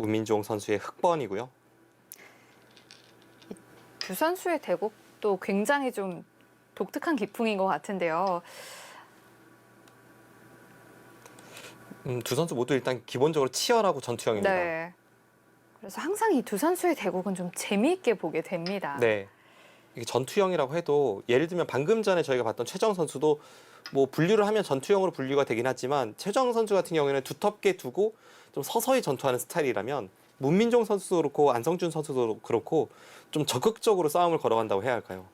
문민종 선수의 흑번이고요. 두 선수의 대국도 굉장히 좀 독특한 기풍인 것 같은데요. 두 선수 모두 일단 기본적으로 치열하고 전투형입니다. 네. 그래서 항상 이 두 선수의 대국은 좀 재미있게 보게 됩니다. 네. 이게 전투형이라고 해도 예를 들면 방금 전에 저희가 봤던 최정 선수도 뭐 분류를 하면 전투형으로 분류가 되긴 하지만 최정 선수 같은 경우에는 두텁게 두고 좀 서서히 전투하는 스타일이라면 문민종 선수도 그렇고 안성준 선수도 그렇고 좀 적극적으로 싸움을 걸어간다고 해야 할까요?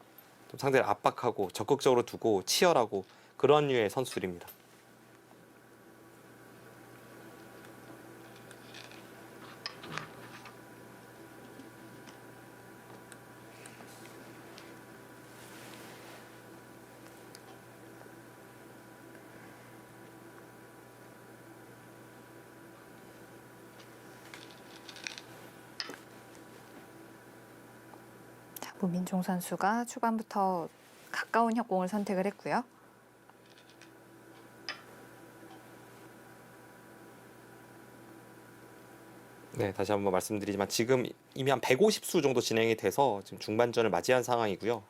좀 상대를 압박하고 적극적으로 두고 치열하고 그런 류의 선수들입니다. 문민종 선수가 초반부터 가까운 협공을 선택을 했고요. 네, 다시 한번 말씀드리지만 지금 이미 한 150수 정도 진행이 돼서 지금 중반전을 맞이한 상황이고요.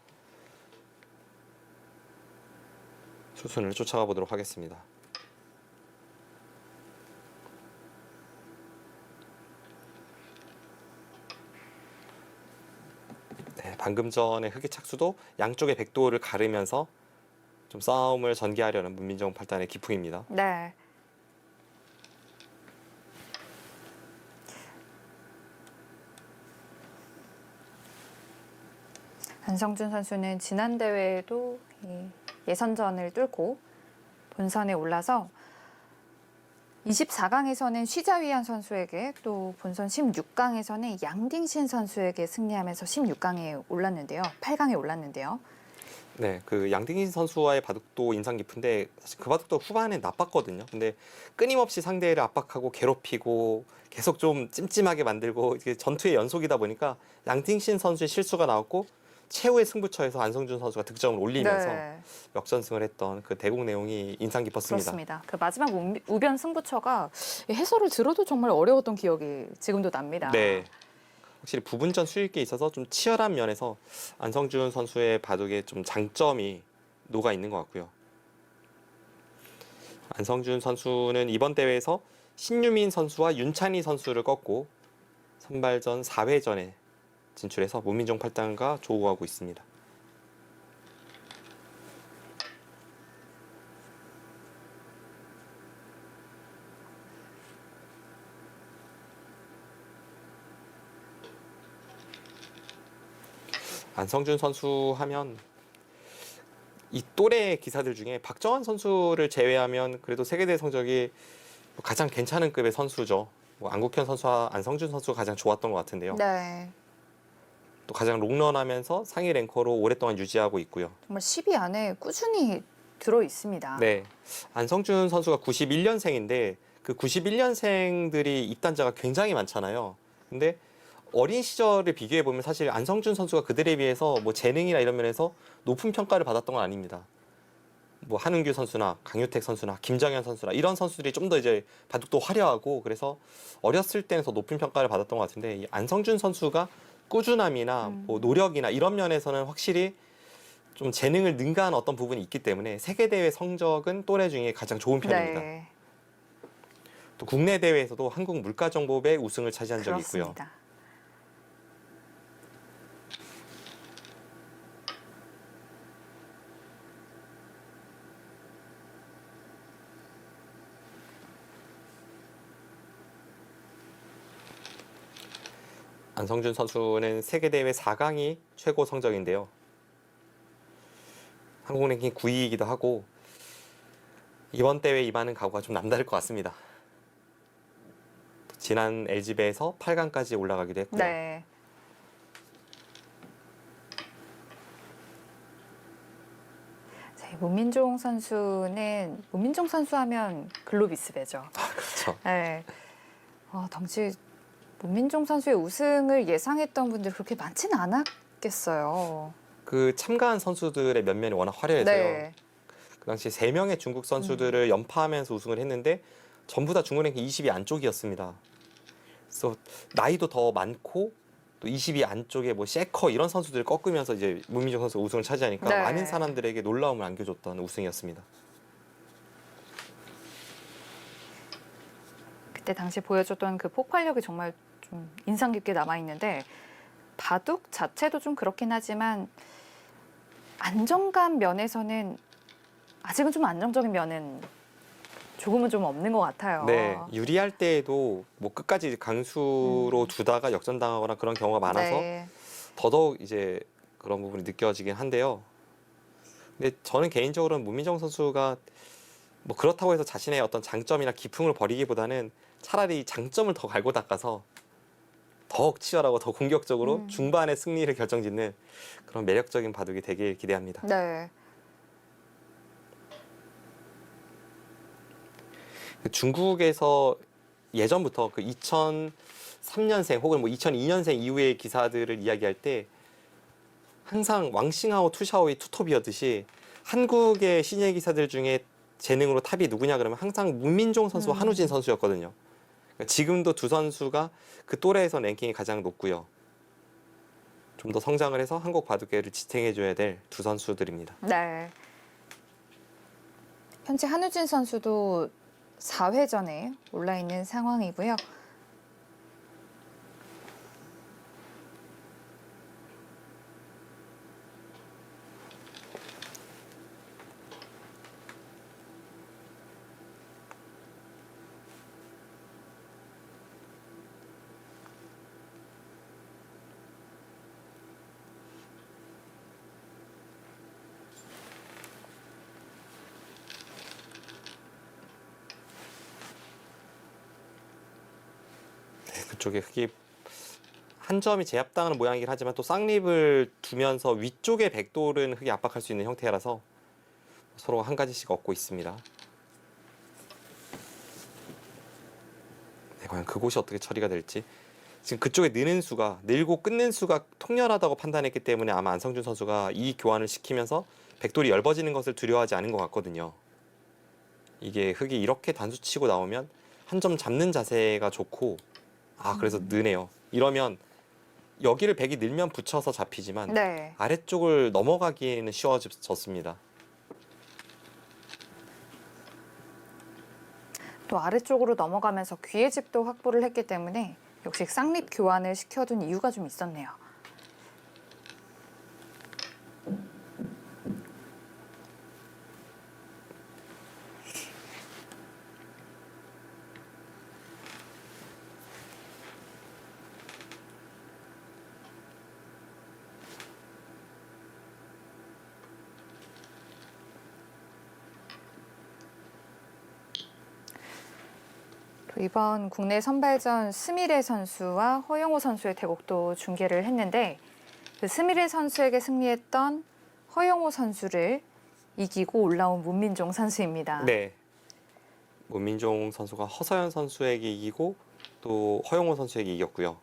수순을 쫓아가 보도록 하겠습니다. 네, 방금 전에 흑의 착수도 양쪽의 백도를 가르면서 좀 싸움을 전개하려는 문민정 팔단의 기풍입니다. 네. 안성준 선수는 지난 대회에도 이 예선전을 뚫고 본선에 올라서 24강에서는 쉬자위안 선수에게 또 본선 16강에서는 양딩신 선수에게 승리하면서 16강에 올랐는데요. 8강에 올랐는데요. 네, 그 양딩신 선수와의 바둑도 인상 깊은데 사실 그 바둑도 후반에 나빴거든요. 근데 끊임없이 상대를 압박하고 괴롭히고 계속 좀 찜찜하게 만들고 이게 전투의 연속이다 보니까 양딩신 선수의 실수가 나왔고 최후의 승부처에서 안성준 선수가 득점을 올리면서 네. 역전승을 했던 그 대국 내용이 인상 깊었습니다. 그렇습니다. 그 마지막 우변 승부처가 해설을 들어도 정말 어려웠던 기억이 지금도 납니다. 네. 확실히 부분전 수익에 있어서 좀 치열한 면에서 안성준 선수의 바둑에 좀 장점이 녹아 있는 것 같고요. 안성준 선수는 이번 대회에서 신유민 선수와 윤찬희 선수를 꺾고 선발전 4회전에 진출해서 문민종 8단과 조우하고 있습니다. 안성준 선수 하면 이 또래 기사들 중에 박정환 선수를 제외하면 그래도 세계대회 성적이 가장 괜찮은 급의 선수죠. 뭐 안국현 선수와 안성준 선수가 가장 좋았던 것 같은데요. 네. 또 가장 롱런하면서 상위 랭커로 오랫동안 유지하고 있고요. 정말 10위 안에 꾸준히 들어 있습니다. 네, 안성준 선수가 91년생인데 그 91년생들이 입단자가 굉장히 많잖아요. 근데 어린 시절을 비교해 보면 사실 안성준 선수가 그들에 비해서 뭐 재능이나 이런 면에서 높은 평가를 받았던 건 아닙니다. 뭐 한은규 선수나 강유택 선수나 김정현 선수나 이런 선수들이 좀 더 이제 바둑도 화려하고 그래서 어렸을 때는 더 높은 평가를 받았던 것 같은데 이 안성준 선수가 꾸준함이나 뭐 노력이나 이런 면에서는 확실히 좀 재능을 능가한 어떤 부분이 있기 때문에 세계대회 성적은 또래 중에 가장 좋은 편입니다. 네. 또 국내 대회에서도 한국 물가정보배 우승을 차지한 적이 있고요. 그렇습니다. 안성준 선수는 세계대회 4강이 최고 성적인데요. 한국 랭킹 9위이기도 하고 이번 대회 임하는 각오가 좀 남다를 것 같습니다. 지난 LG배에서 8강까지 올라가기도 했고요. 네. 문민종 선수는 문민종 선수 하면 글로비스배죠. 아, 그렇죠. 네. 당시 문민종 선수의 우승을 예상했던 분들 그렇게 많지는 않았겠어요. 그 참가한 선수들의 면면이 워낙 화려해서요. 네. 그 당시 3명의 중국 선수들을 연파하면서 우승을 했는데 전부 다 중국 랭킹 20위 안쪽이었습니다. 그래서 나이도 더 많고 또 20위 안쪽에 뭐 셰커 이런 선수들을 꺾으면서 이제 문민정 선수가 우승을 차지하니까 네. 많은 사람들에게 놀라움을 안겨줬던 우승이었습니다. 그때 당시 보여줬던 그 폭발력이 정말 좀 인상 깊게 남아 있는데 바둑 자체도 좀 그렇긴 하지만 안정감 면에서는 아직은 좀 안정적인 면은 조금은 좀 없는 것 같아요. 네, 유리할 때에도 뭐 끝까지 강수로 두다가 역전당하거나 그런 경우가 많아서 네. 더더욱 이제 그런 부분이 느껴지긴 한데요. 근데 저는 개인적으로는 문민정 선수가 뭐 그렇다고 해서 자신의 어떤 장점이나 기풍을 버리기보다는 차라리 장점을 더 갈고 닦아서 더욱 치열하고 더 공격적으로 중반에 승리를 결정짓는 그런 매력적인 바둑이 되길 기대합니다. 네. 중국에서 예전부터 그 2003년생 혹은 뭐 2002년생 이후의 기사들을 이야기할 때 항상 왕싱하오 투샤오의 투톱이었듯이 한국의 시니어 기사들 중에 재능으로 탑이 누구냐 그러면 항상 문민종 선수와 한우진 선수였거든요. 그러니까 지금도 두 선수가 그 또래에서 랭킹이 가장 높고요. 좀 더 성장을 해서 한국 바둑계를 지탱해줘야 될 두 선수들입니다. 네. 현재 한우진 선수도 4회전에 올라 있는 상황이고요. 그쪽에 흑이 한 점이 제압당하는 모양이긴 하지만 또 쌍립을 두면서 위쪽에 백돌은 흑이 압박할 수 있는 형태라서 서로 한 가지씩 얻고 있습니다. 네, 과연 그곳이 어떻게 처리가 될지. 지금 그쪽에 느는 수가 늘고 끊는 수가 통렬하다고 판단했기 때문에 아마 안성준 선수가 이 교환을 시키면서 백돌이 엷어지는 것을 두려워하지 않은 것 같거든요. 이게 흑이 이렇게 단수 치고 나오면 한 점 잡는 자세가 좋고 그래서 느네요. 이러면 여기를 백이 늘면 붙여서 잡히지만 네. 아래쪽을 넘어가기에는 쉬워졌습니다. 또 아래쪽으로 넘어가면서 귀의 집도 확보를 했기 때문에 역시 쌍립 교환을 시켜둔 이유가 좀 있었네요. 또 이번 국내 선발전 스미레 선수와 허영호 선수의 대국도 중계를 했는데 그 스미레 선수에게 승리했던 허영호 선수를 이기고 올라온 문민종 선수입니다. 네. 문민종 선수가 허서연 선수에게 이기고 또 허용호 선수에게 이겼고요.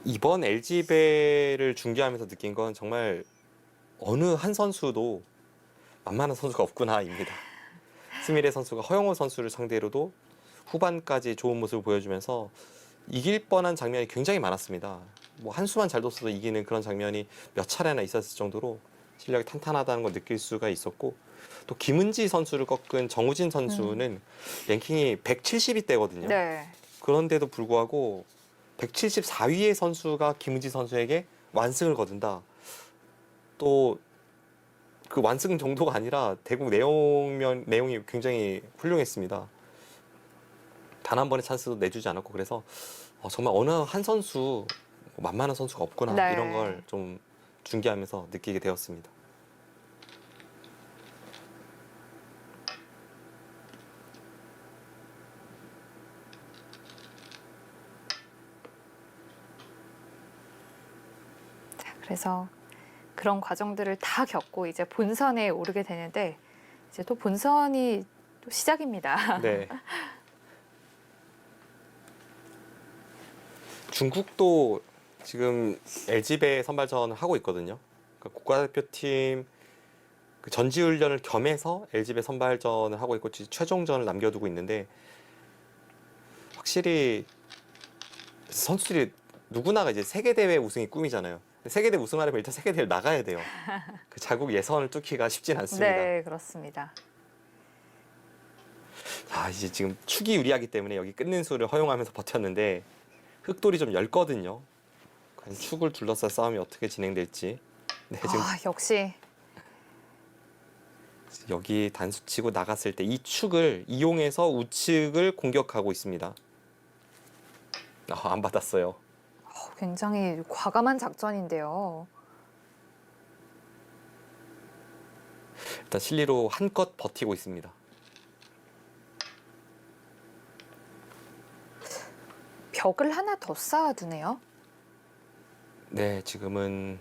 이번 LG배를 중계하면서 느낀 건 정말 어느 한 선수도 만만한 선수가 없구나입니다. 스미레 선수가 허영호 선수를 상대로도 후반까지 좋은 모습을 보여주면서 이길 뻔한 장면이 굉장히 많았습니다. 뭐 한 수만 잘 뒀어도 이기는 그런 장면이 몇 차례나 있었을 정도로 실력이 탄탄하다는 걸 느낄 수가 있었고 또 김은지 선수를 꺾은 정우진 선수는 랭킹이 170위대거든요. 네. 그런데도 불구하고 174위의 선수가 김은지 선수에게 완승을 거둔다. 또 그 완승 정도가 아니라 대국 내용이 굉장히 훌륭했습니다. 단 한 번의 찬스도 내주지 않았고 그래서 정말 어느 한 선수 만만한 선수가 없구나 네. 이런 걸 좀 중계하면서 느끼게 되었습니다. 자, 그래서 그런 과정들을 다 겪고 이제 본선에 오르게 되는데 이제 또 본선이 또 시작입니다. 네. 중국도 지금 LG배 선발전을 하고 있거든요. 그러니까 국가대표팀 그 전지훈련을 겸해서 LG배 선발전을 하고 있고 최종전을 남겨두고 있는데 확실히 선수들이 누구나가 이제 세계대회 우승이 꿈이잖아요. 세계대회 우승하려면 일단 세계대회를 나가야 돼요. 그 자국 예선을 뚫기가 쉽진 않습니다. 네, 그렇습니다. 자, 이제 지금 축이 유리하기 때문에 여기 끊는 수를 허용하면서 버텼는데 흑돌이 좀 얇거든요. 과연 축을 둘러싼 싸움이 어떻게 진행될지. 네, 지금 역시 여기 단수 치고 나갔을 때 이 축을 이용해서 우측을 공격하고 있습니다. 안 받았어요. 굉장히 과감한 작전인데요. 일단 실리로 한껏 버티고 있습니다. 벽을 하나 더 쌓아두네요. 네, 지금은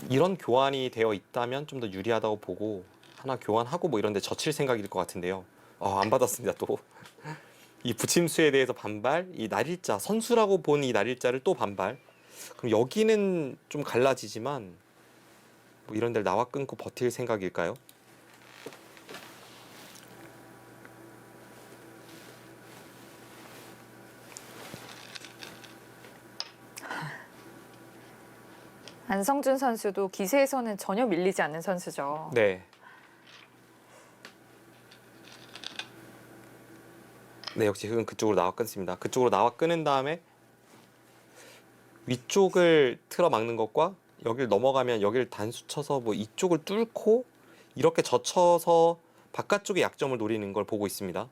이런 교환이 되어 있다면 좀 더 유리하다고 보고 하나 교환하고 뭐 이런 데 젖힐 생각일 것 같은데요. 안 받았습니다, 또. 이 붙임수에 대해서 반발, 이 날일자, 선수라고 본 이 날일자를 또 반발. 그럼 여기는 좀 갈라지지만 뭐 이런 데를 나와 끊고 버틸 생각일까요? 안성준 선수도 기세에서는 전혀 밀리지 않는 선수죠. 네. 네, 역시 흑은 그쪽으로 나와 끊습니다. 그쪽으로 나와 끊은 다음에 위쪽을 틀어 막는 것과 여길 넘어가면 여길 단수 쳐서 뭐 이쪽을 뚫고 이렇게 젖혀서 바깥쪽의 약점을 노리는 걸 보고 있습니다.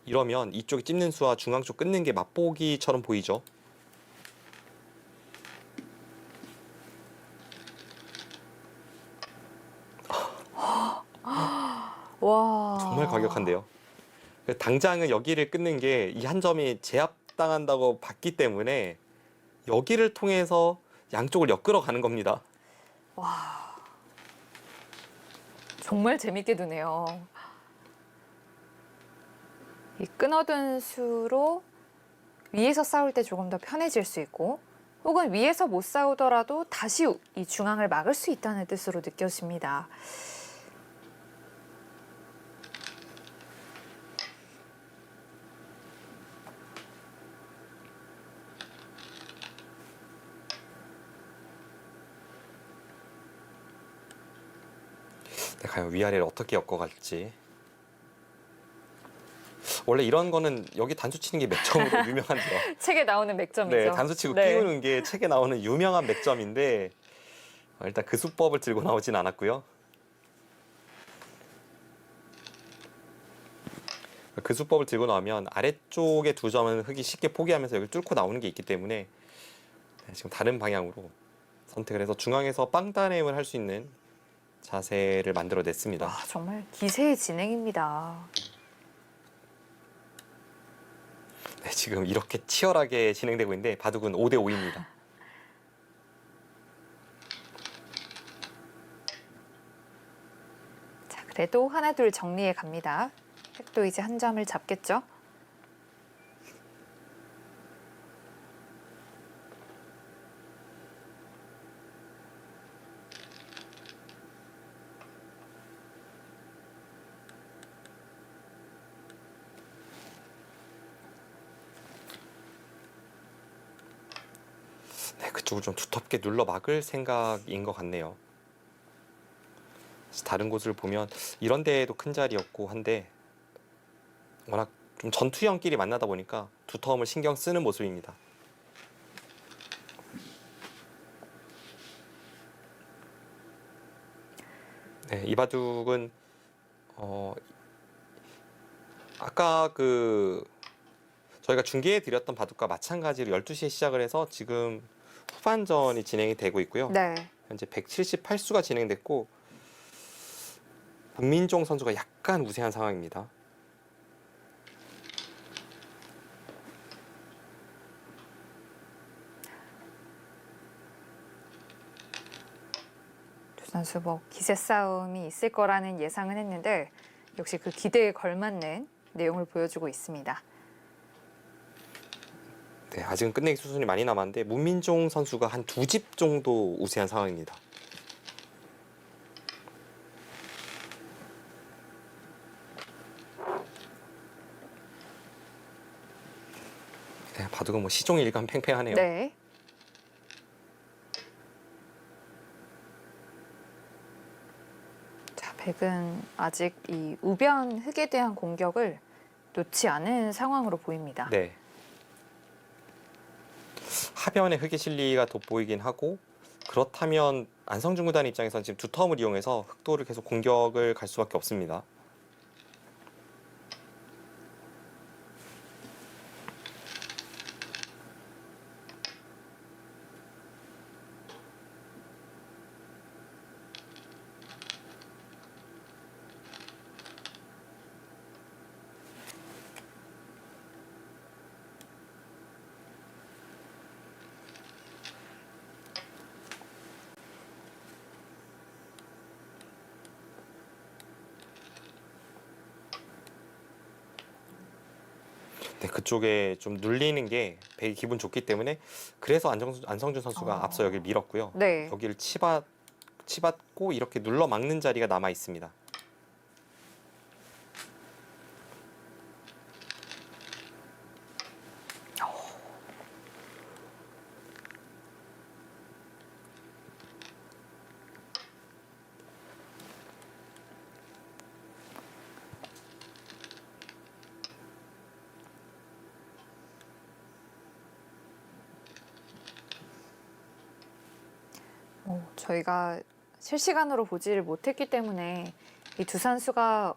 이러면 이쪽이 찝는 수와 중앙 쪽 끊는 게 맛보기처럼 보이죠. 와, 정말 과격한데요. 당장은 여기를 끊는 게 이 한 점이 제압당한다고 봤기 때문에 여기를 통해서 양쪽을 엮으러 가는 겁니다. 정말 재밌게 두네요. 이 끊어둔 수로 위에서 싸울 때 조금 더 편해질 수 있고, 혹은 위에서 못 싸우더라도 다시 이 중앙을 막을 수 있다는 뜻으로 느껴집니다. 네, 과연 위아래를 어떻게 엮어갈지. 원래 이런 거는 여기 단수 치는 게 맥점으로 유명한데요. 책에 나오는 맥점이죠. 네, 단수 치고 네. 끼우는 게 책에 나오는 유명한 맥점인데 일단 그 수법을 들고 나오진 않았고요. 그 수법을 들고 나오면 아래쪽에 두 점은 흑이 쉽게 포기하면서 여기 뚫고 나오는 게 있기 때문에 지금 다른 방향으로 선택을 해서 중앙에서 빵따냄을 할 수 있는 자세를 만들어냈습니다. 정말 기세의 진행입니다. 네, 지금 이렇게 치열하게 진행되고 있는데 바둑은 5대 5입니다. 자, 그래도 하나 둘 정리해 갑니다. 획도 이제 한 점을 잡겠죠? 네, 그쪽을 좀 두텁게 눌러 막을 생각인 것 같네요. 다른 곳을 보면 이런 데에도 큰 자리였고 한데 워낙 좀 전투형끼리 만나다 보니까 두터움을 신경 쓰는 모습입니다. 네, 이 바둑은 아까 저희가 중계해 드렸던 바둑과 마찬가지로 12시에 시작을 해서 지금 후반전이 진행이 되고 있고요. 네. 현재 178수가 진행됐고 문민종 선수가 약간 우세한 상황입니다. 두 선수 뭐 기세 싸움이 있을 거라는 예상은 했는데 역시 그 기대에 걸맞는 내용을 보여주고 있습니다. 네, 아직은 끝내기 수순이 많이 남았는데 문민종 선수가 한 2집 정도 우세한 상황입니다. 네, 바둑은 뭐 시종일관 팽팽하네요. 네. 자, 백은 아직 이 우변 흙에 대한 공격을 놓지 않은 상황으로 보입니다. 네. 하변의 흙의 실리가 돋보이긴 하고 그렇다면 안성준 구단 입장에서는 지금 두터움을 이용해서 흑도를 계속 공격을 갈 수밖에 없습니다. 네, 그쪽에 좀 눌리는 게 백이 기분 좋기 때문에 그래서 안성준 선수가 앞서 여기를 밀었고요. 네. 여기를 치받고 이렇게 눌러 막는 자리가 남아 있습니다. 저희가 실시간으로 보지를 못했기 때문에 이 두 선수가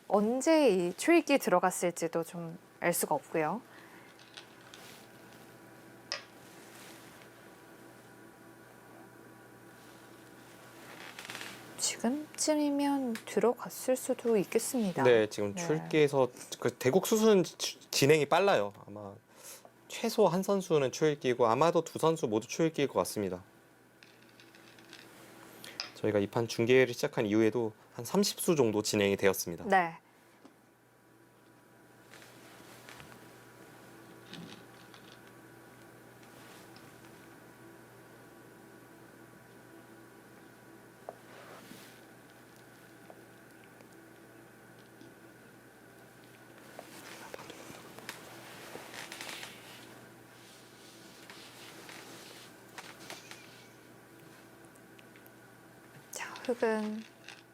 언제 이 초읽기 들어갔을지도 좀 알 수가 없고요. 지금쯤이면 들어갔을 수도 있겠습니다. 네, 지금 네. 초읽기에서 그 대국 수순 진행이 빨라요. 아마 최소 한 선수는 초읽기이고 아마도 두 선수 모두 초읽기일 것 같습니다. 저희가 이 판 중계를 시작한 이후에도 한 30수 정도 진행이 되었습니다. 네. 자, 흑은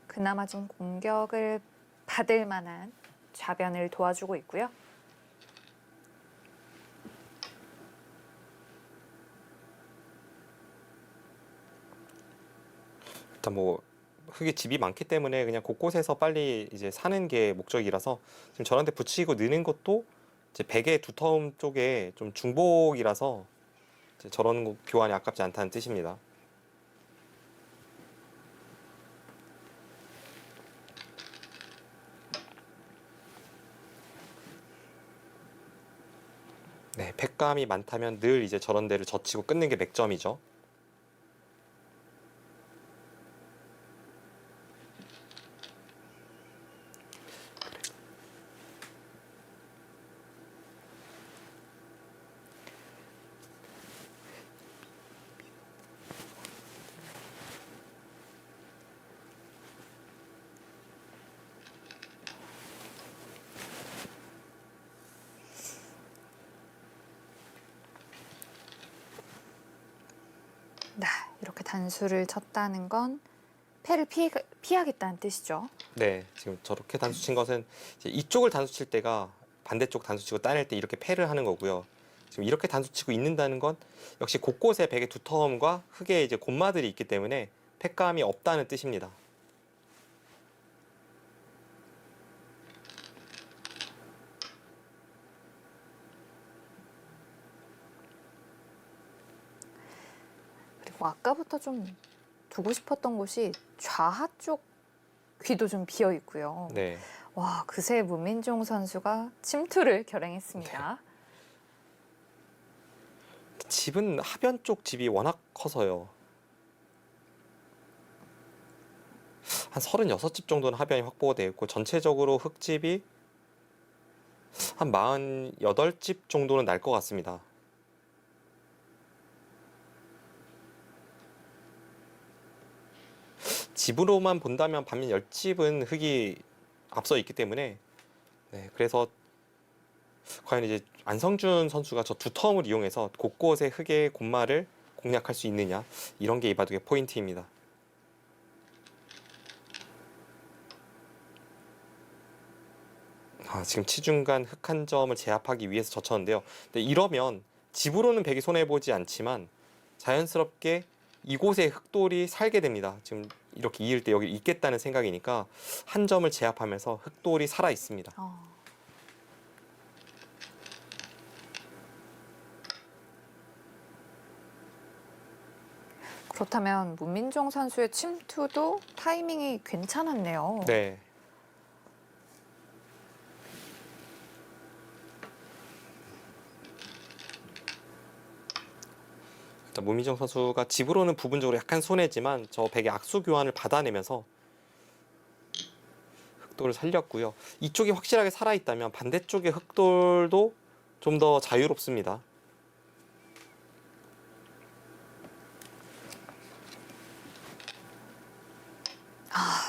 그나마 좀 공격을 받을 만한 좌변을 도와주고 있고요. 일단 뭐 흙이 집이 많기 때문에 그냥 곳곳에서 빨리 이제 사는 게 목적이라서 지금 저런데 붙이고 느는 것도 이제 백의 두터움 쪽에 좀 중복이라서 이제 저런 거 교환이 아깝지 않다는 뜻입니다. 네, 팩감이 많다면 늘 이제 저런 데를 젖히고 끊는 게 맥점이죠. 네, 이렇게 단수를 쳤다는 건 패를 피하겠다는 뜻이죠. 네, 지금 저렇게 단수 친 것은 이제 이쪽을 단수 칠 때가 반대쪽 단수 치고 따낼 때 이렇게 패를 하는 거고요. 지금 이렇게 단수 치고 있는다는 건 역시 곳곳에 백의 두터움과 흙의 이제 곶마들이 있기 때문에 팩감이 없다는 뜻입니다. 그리고 아까부터 좀 두고 싶었던 곳이 좌하 쪽 귀도 좀 비어 있고요. 네, 와, 그새 문민종 선수가 침투를 결행했습니다. 집은 하변 쪽 집이 워낙 커서요. 한 36집 정도는 하변이 확보가 되어 있고 전체적으로 흙집이 한 48집 정도는 날 것 같습니다. 집으로만 본다면 반면 10집은 흙이 앞서 있기 때문에 네, 그래서 과연 이제 안성준 선수가 저 두 텀을 이용해서 곳곳의 흙의 곤마를 공략할 수 있느냐, 이런 게 이 바둑의 포인트입니다. 지금 치중간 흙 한 점을 제압하기 위해서 젖혔는데요. 근데 이러면 집으로는 백이 손해보지 않지만 자연스럽게 이곳에 흑돌이 살게 됩니다. 지금 이렇게 이을 때 여기 있겠다는 생각이니까 한 점을 제압하면서 흑돌이 살아 있습니다. 그렇다면 문민종 선수의 침투도 타이밍이 괜찮았네요. 네. 일단 문민정 선수가 집으로는 부분적으로 약간 손해지만 저 백의 악수 교환을 받아내면서 흑돌을 살렸고요. 이쪽이 확실하게 살아있다면 반대쪽의 흑돌도 좀 더 자유롭습니다.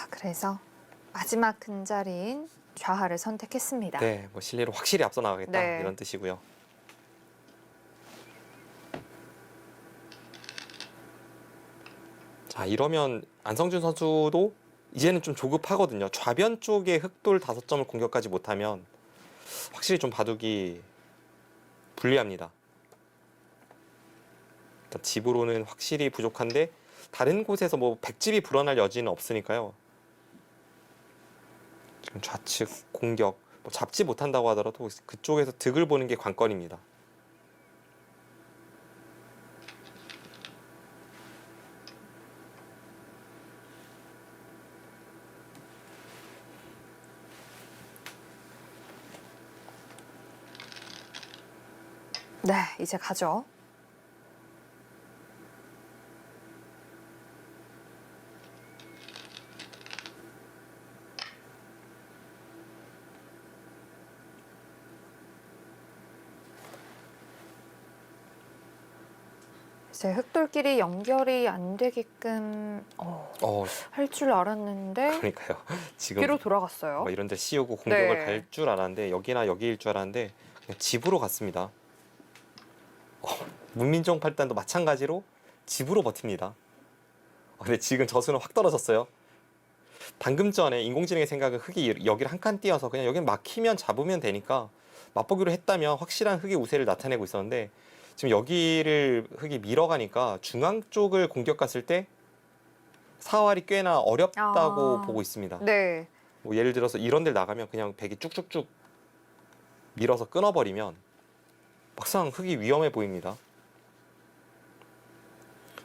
그래서 마지막 근자리인 좌하를 선택했습니다. 네, 뭐 실리로 확실히 앞서 나가겠다, 네. 이런 뜻이고요. 자, 이러면 안성준 선수도 이제는 좀 조급하거든요. 좌변 쪽에 흑돌 5점을 공격하지 못하면 확실히 좀 바둑이 불리합니다. 일단 집으로는 확실히 부족한데 다른 곳에서 뭐 백집이 불어날 여지는 없으니까요. 지금 좌측 공격 뭐 잡지 못한다고 하더라도 그쪽에서 득을 보는 게 관건입니다. 네, 이제 가죠. 이제 흑돌끼리 연결이 안 되게끔 할 줄 알았는데 그러니까요. 지금 뒤로 돌아갔어요. 뭐 이런 데 씌우고 공격을 네. 갈 줄 알았는데 여기나 여기일 줄 알았는데 그냥 집으로 갔습니다. 문민정 팔단도 마찬가지로 집으로 버팁니다. 근데 지금 저수는 확 떨어졌어요. 방금 전에 인공지능의 생각은 흙이 여기를 한 칸 띄어서 그냥 여기는 막히면 잡으면 되니까 맛보기로 했다면 확실한 흙의 우세를 나타내고 있었는데 지금 여기를 흙이 밀어가니까 중앙 쪽을 공격 갔을 때 사활이 꽤나 어렵다고 보고 있습니다. 네. 뭐 예를 들어서 이런 데를 나가면 그냥 백이 쭉쭉쭉 밀어서 끊어버리면 막상 흙이 위험해 보입니다.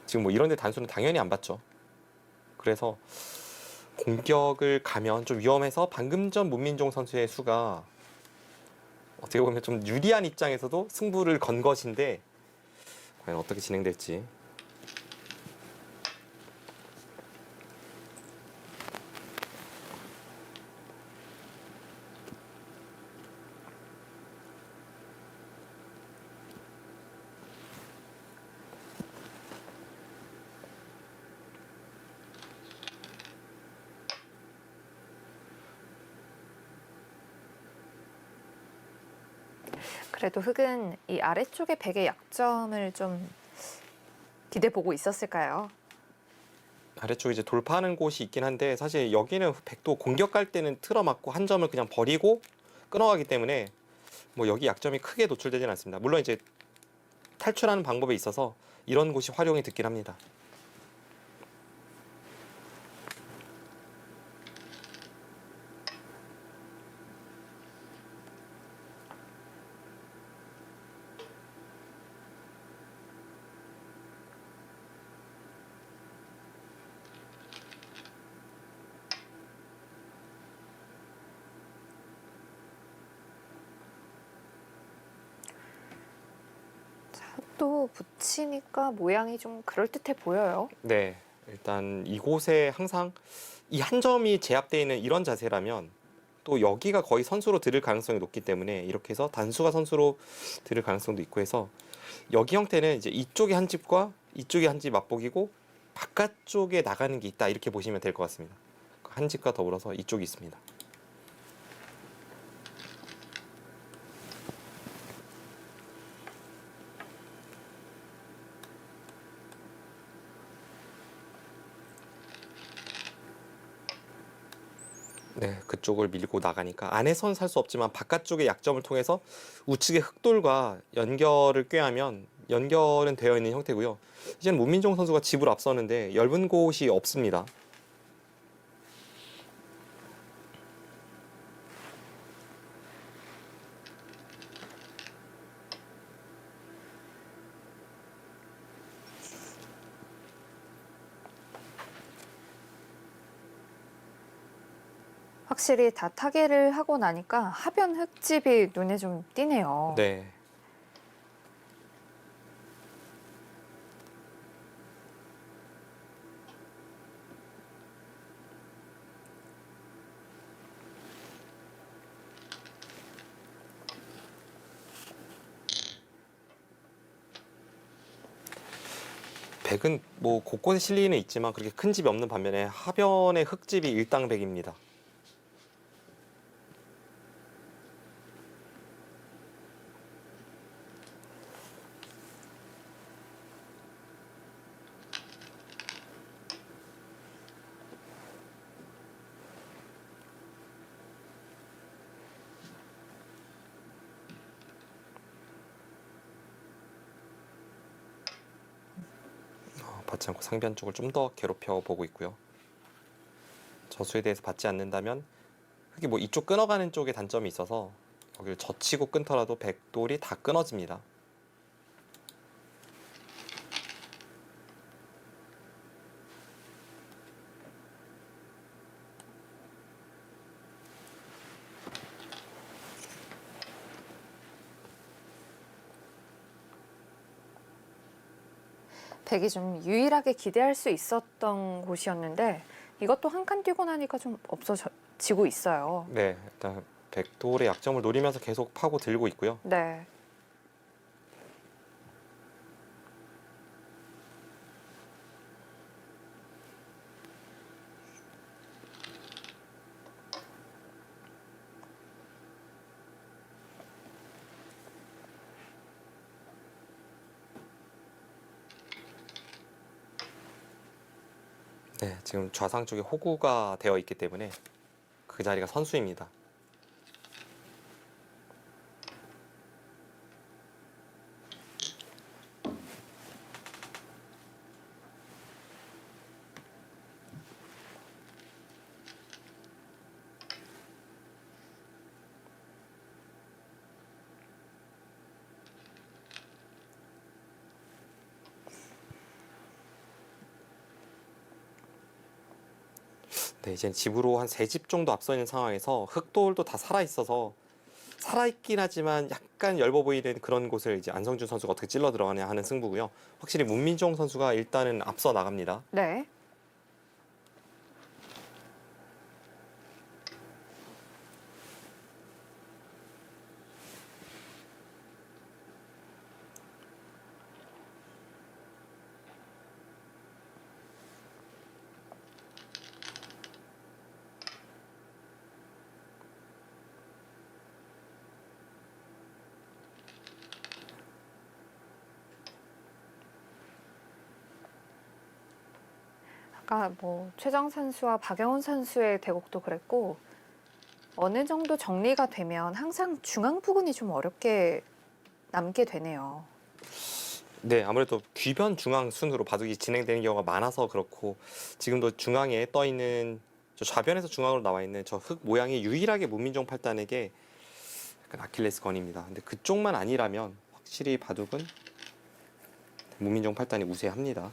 지금 뭐 이런 데 단수는 당연히 안 받죠. 그래서 공격을 가면 좀 위험해서 방금 전 문민종 선수의 수가 어떻게 보면 좀 유리한 입장에서도 승부를 건 것인데 과연 어떻게 진행될지. 그래도 흑은 이 아래쪽의 백의 약점을 좀 기대 보고 있었을까요? 아래쪽에 이제 돌파하는 곳이 있긴 한데 사실 여기는 백도 공격할 때는 틀어막고 한 점을 그냥 버리고 끊어가기 때문에 뭐 여기 약점이 크게 노출되지는 않습니다. 물론 이제 탈출하는 방법에 있어서 이런 곳이 활용이 듣긴 합니다. 또 붙이니까 모양이 좀 그럴듯해 보여요. 네, 일단 이곳에 항상 이 한 점이 제압되어 있는 이런 자세라면 또 여기가 거의 선수로 들을 가능성이 높기 때문에 이렇게 해서 단수가 선수로 들을 가능성도 있고 해서 여기 형태는 이제 이쪽에 한 집과 이쪽에 한 집 맛보기고 바깥쪽에 나가는 게 있다 이렇게 보시면 될 것 같습니다. 한 집과 더불어서 이쪽이 있습니다. 네, 그쪽을 밀고 나가니까 안에선 살 수 없지만 바깥쪽의 약점을 통해서 우측의 흑돌과 연결을 꾀하면 연결은 되어 있는 형태고요. 이제는 문민종 선수가 집으로 앞서는데 엷은 곳이 없습니다. 확실히 다 타개를 하고 나니까 하변 흙집이 눈에 좀 띄네요. 네. 백은 뭐 곳곳에 실리는 있지만 그렇게 큰 집이 없는 반면에 하변의 흙집이 일당백입니다. 받지 않고 상변 쪽을 좀 더 괴롭혀 보고 있고요. 저수에 대해서 받지 않는다면 흙이 뭐 이쪽 끊어가는 쪽에 단점이 있어서 여기를 젖히고 끊더라도 백돌이 다 끊어집니다. 백이 좀 유일하게 기대할 수 있었던 곳이었는데 이것도 한 칸 뛰고 나니까 좀 없어지고 있어요. 네, 일단 백돌의 약점을 노리면서 계속 파고 들고 있고요. 네. 네, 지금 좌상 쪽에 호구가 되어 있기 때문에 그 자리가 선수입니다. 네, 이제 집으로 한 3집 정도 앞서 있는 상황에서 흑돌도 다 살아있어서 살아있긴 하지만 약간 엷어 보이는 그런 곳을 이제 안성준 선수가 어떻게 찔러 들어가냐 하는 승부고요. 확실히 문민종 선수가 일단은 앞서 나갑니다. 네. 아까 뭐 최정 선수와 박영훈 선수의 대국도 그랬고 어느 정도 정리가 되면 항상 중앙 부근이 좀 어렵게 남게 되네요. 네, 아무래도 귀변 중앙 순으로 바둑이 진행되는 경우가 많아서 그렇고 지금도 중앙에 떠 있는 저 좌변에서 중앙으로 나와 있는 저 흙 모양이 유일하게 문민종 팔단에게 약간 아킬레스건입니다. 근데 그쪽만 아니라면 확실히 바둑은 문민종 팔단이 우세합니다.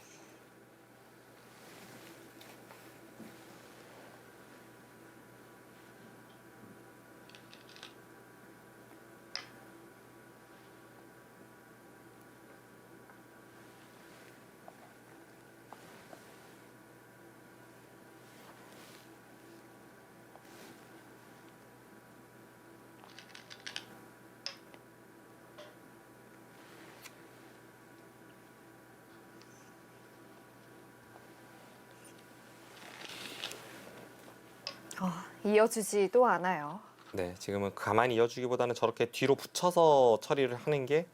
이어주지도 않아요. 네, 지금은 가만히 이어주기보다는 저렇게 뒤로 붙여서 처리를 하는 게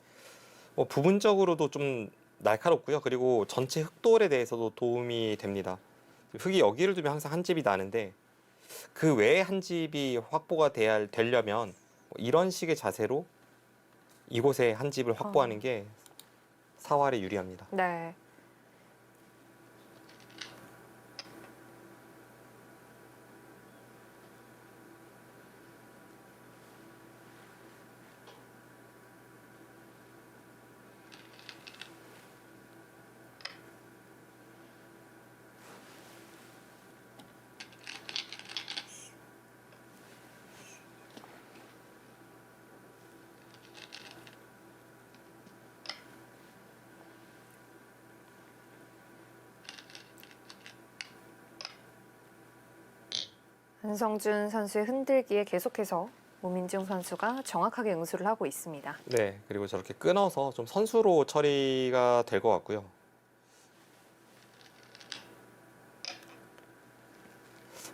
부분적으로도 좀 날카롭고요. 그리고 전체 흑돌에 대해서도 도움이 됩니다. 흙이 여기를 두면 항상 한 집이 나는데 그 외에 한 집이 확보가 되려면 이런 식의 자세로 이곳에 한 집을 확보하는 게 사활에 유리합니다. 네. 안성준 선수의 흔들기에 계속해서 오민중 선수가 정확하게 응수를 하고 있습니다. 네, 그리고 저렇게 끊어서 좀 선수로 처리가 될 것 같고요.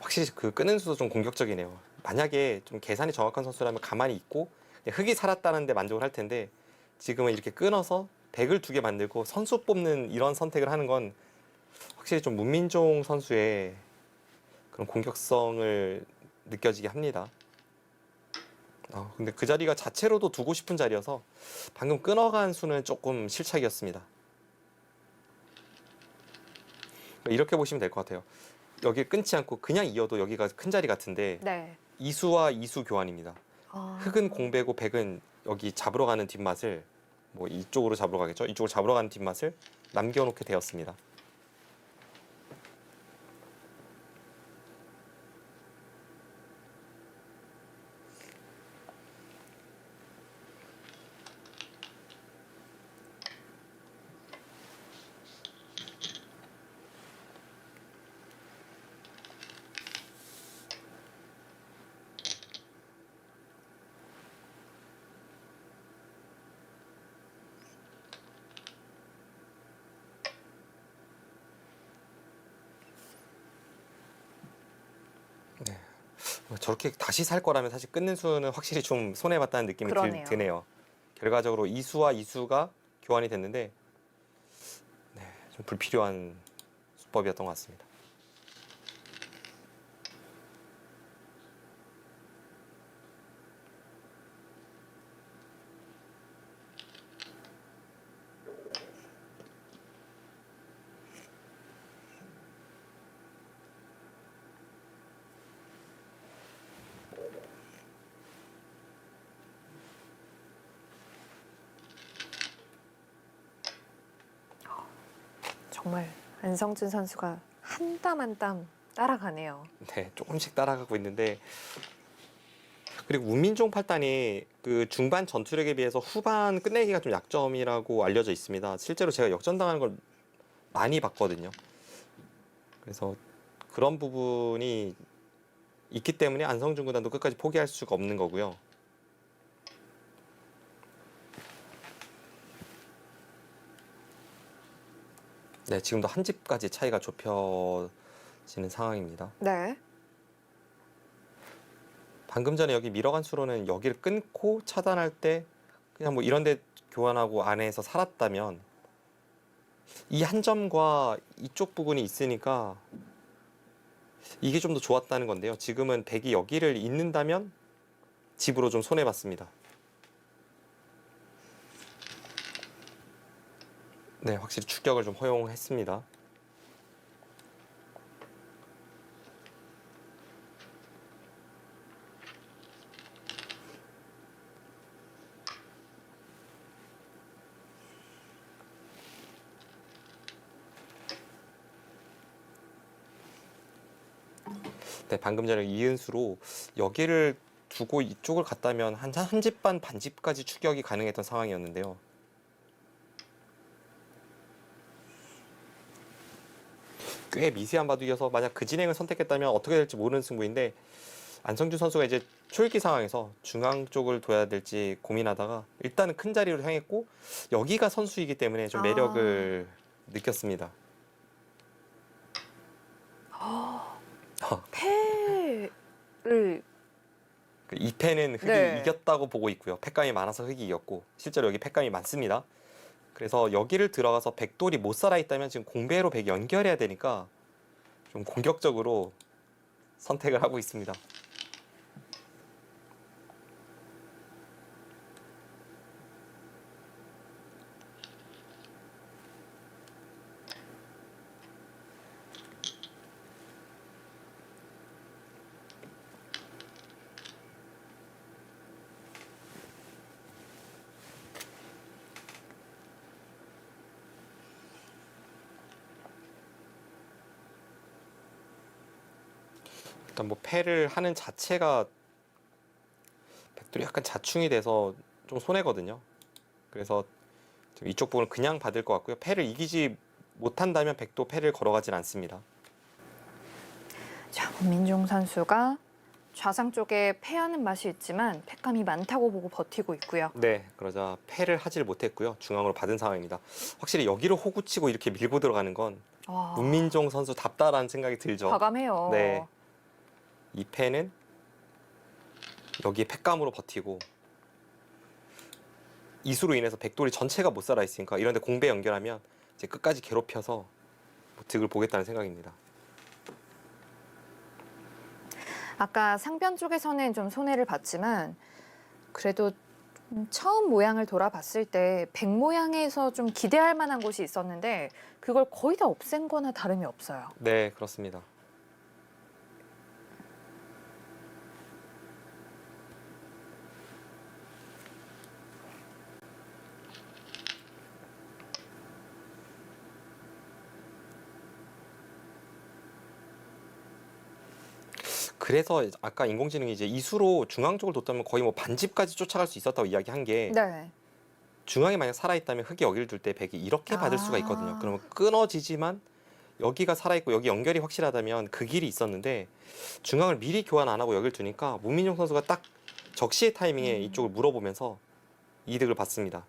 확실히 그 끄는 수도 좀 공격적이네요. 만약에 좀 계산이 정확한 선수라면 가만히 있고 그냥 흙이 살았다는 데 만족을 할 텐데 지금은 이렇게 끊어서 백을 2개 만들고 선수 뽑는 이런 선택을 하는 건 확실히 좀 문민종 선수의 그런 공격성을 느껴지게 합니다. 근데 그 자리가 자체로도 두고 싶은 자리여서 방금 끊어간 수는 조금 실착이었습니다. 이렇게 보시면 될 것 같아요. 여기 끊지 않고 그냥 이어도 여기가 큰 자리 같은데 네. 이수와 이수 교환입니다. 흙은 공배고 백은 여기 잡으러 가는 뒷맛을 뭐 이쪽으로 잡으러 가겠죠. 이쪽으로 잡으러 가는 뒷맛을 남겨놓게 되었습니다. 네. 저렇게 다시 살 거라면 사실 끊는 수는 확실히 좀 손해봤다는 느낌이 그러네요. 드네요. 결과적으로 이수와 이수가 교환이 됐는데 네, 좀 불필요한 수법이었던 것 같습니다. 정말 안성준 선수가 한 땀 한 땀 따라가네요. 네, 조금씩 따라가고 있는데 그리고 문민종 8단이 그 중반 전투력에 비해서 후반 끝내기가 좀 약점이라고 알려져 있습니다. 실제로 제가 역전당하는 걸 많이 봤거든요. 그래서 그런 부분이 있기 때문에 안성준 구단도 끝까지 포기할 수가 없는 거고요. 네, 지금도 한 집까지 차이가 좁혀지는 상황입니다. 네. 방금 전에 여기 밀어간 수로는 여기를 끊고 차단할 때 그냥 뭐 이런 데 교환하고 안에서 살았다면 이 한 점과 이쪽 부분이 있으니까 이게 좀 더 좋았다는 건데요. 지금은 백이 여기를 잇는다면 집으로 좀 손해봤습니다. 네, 확실히 추격을 좀 허용했습니다. 네, 방금 전에 이은수로 여기를 두고 이쪽을 갔다면 한 집 반 반집까지 추격이 가능했던 상황이었는데요. 꽤 미세한 바둑이어서 만약 그 진행을 선택했다면 어떻게 될지 모르는 승부인데 안성준 선수가 이제 초읽기 상황에서 중앙 쪽을 둬야 될지 고민하다가 일단은 큰 자리로 향했고 여기가 선수이기 때문에 좀 매력을 느꼈습니다. 패를 이 패는 흙이 네. 이겼다고 보고 있고요. 패감이 많아서 흙이 이겼고 실제로 여기 패감이 많습니다. 그래서 여기를 들어가서 백돌이 못 살아 있다면 지금 공배로 백 연결해야 되니까 좀 공격적으로 선택을 하고 있습니다. 일단 뭐 패를 하는 자체가 백돌이 약간 자충이 돼서 좀 손해거든요. 그래서 지금 이쪽 부분을 그냥 받을 것 같고요. 패를 이기지 못한다면 백도 패를 걸어가진 않습니다. 자, 문민종 선수가 좌상 쪽에 패하는 맛이 있지만 패감이 많다고 보고 버티고 있고요. 네, 그러자 패를 하질 못했고요. 중앙으로 받은 상황입니다. 확실히 여기로 호구치고 이렇게 밀고 들어가는 건 와, 문민종 선수답다라는 생각이 들죠. 과감해요. 네. 이 패는 여기에 패감으로 버티고 이수로 인해서 백돌이 전체가 못 살아 있으니까 이런데 공배 연결하면 이제 끝까지 괴롭혀서 뭐 득을 보겠다는 생각입니다. 아까 상변 쪽에서는 좀 손해를 봤지만 그래도 처음 모양을 돌아봤을 때 백 모양에서 좀 기대할 만한 곳이 있었는데 그걸 거의 다 없앤 거나 다름이 없어요. 네, 그렇습니다. 그래서 아까 인공지능이 이제 이수로 중앙 쪽을 뒀다면 거의 뭐 반집까지 쫓아갈 수 있었다고 이야기한 게 네. 중앙에 만약 살아있다면 흙이 여기를 둘 때 백이 이렇게 받을 수가 있거든요. 그러면 끊어지지만 여기가 살아있고 여기 연결이 확실하다면 그 길이 있었는데 중앙을 미리 교환 안 하고 여기를 두니까 문민종 선수가 딱 적시의 타이밍에 이쪽을 물어보면서 이득을 받습니다.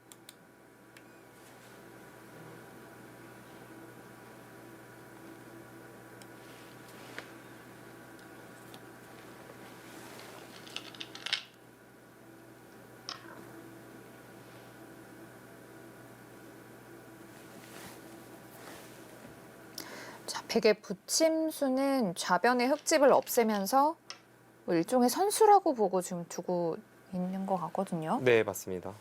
자, 백의 붙임수는 좌변의 흙집을 없애면서 뭐 일종의 선수라고 보고 지금 두고 있는 것 같거든요. 네, 맞습니다.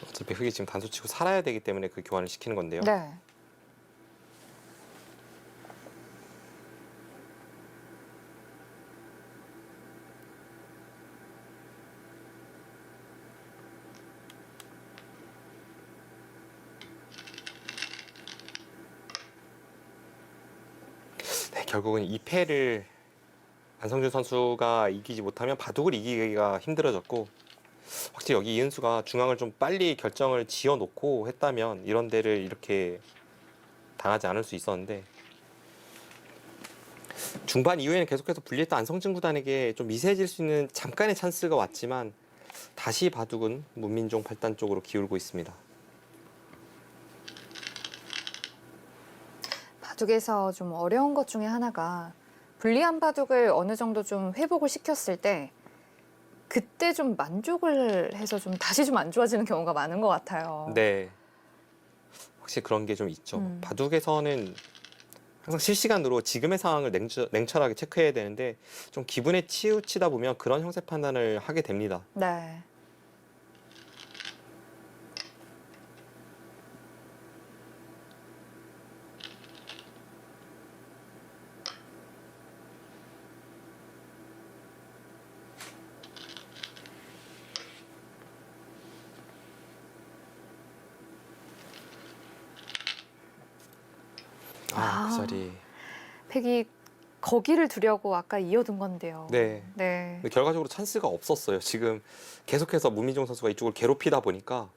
어차피 흙이 지금 단수 치고 살아야 되기 때문에 그 교환을 시키는 건데요. 네. 네, 결국은 이 패를 안성준 선수가 이기지 못하면 바둑을 이기기가 힘들어졌고 확실히 여기 이은수가 중앙을 좀 빨리 결정을 지어 놓고 했다면 이런 데를 이렇게 당하지 않을 수 있었는데 중반 이후에는 계속해서 불리했던 안성준 구단에게 좀 미세해질 수 있는 잠깐의 찬스가 왔지만 다시 바둑은 문민종 8단 쪽으로 기울고 있습니다. 바둑에서 좀 어려운 것 중에 하나가 불리한 바둑을 어느 정도 좀 회복을 시켰을 때 그때 좀 만족을 해서 좀 다시 좀 안 좋아지는 경우가 많은 것 같아요. 네, 확실히 그런 게 좀 있죠. 바둑에서는 항상 실시간으로 지금의 상황을 냉철하게 체크해야 되는데 좀 기분에 치우치다 보면 그런 형세 판단을 하게 됩니다. 네. 그 자리. 백이 거기를 두려고 아까 이어둔 건데요. 네. 네. 근데 결과적으로 찬스가 없었어요. 지금 계속해서 문민종 선수가 이쪽을 괴롭히다 보니까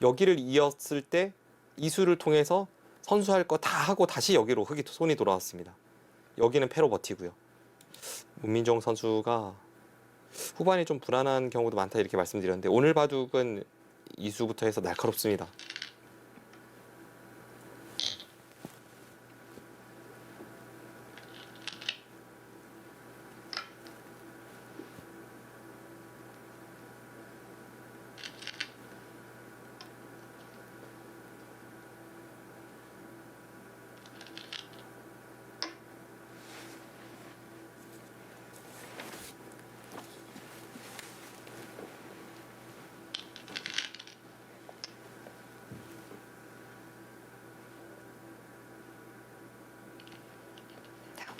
여기를 이었을 때 이수를 통해서 선수할 거 다 하고 다시 여기로 흙이 손이 돌아왔습니다. 여기는 패로 버티고요. 문민종 선수가 후반에 좀 불안한 경우도 많다 이렇게 말씀드렸는데 오늘 바둑은 이수부터 해서 날카롭습니다.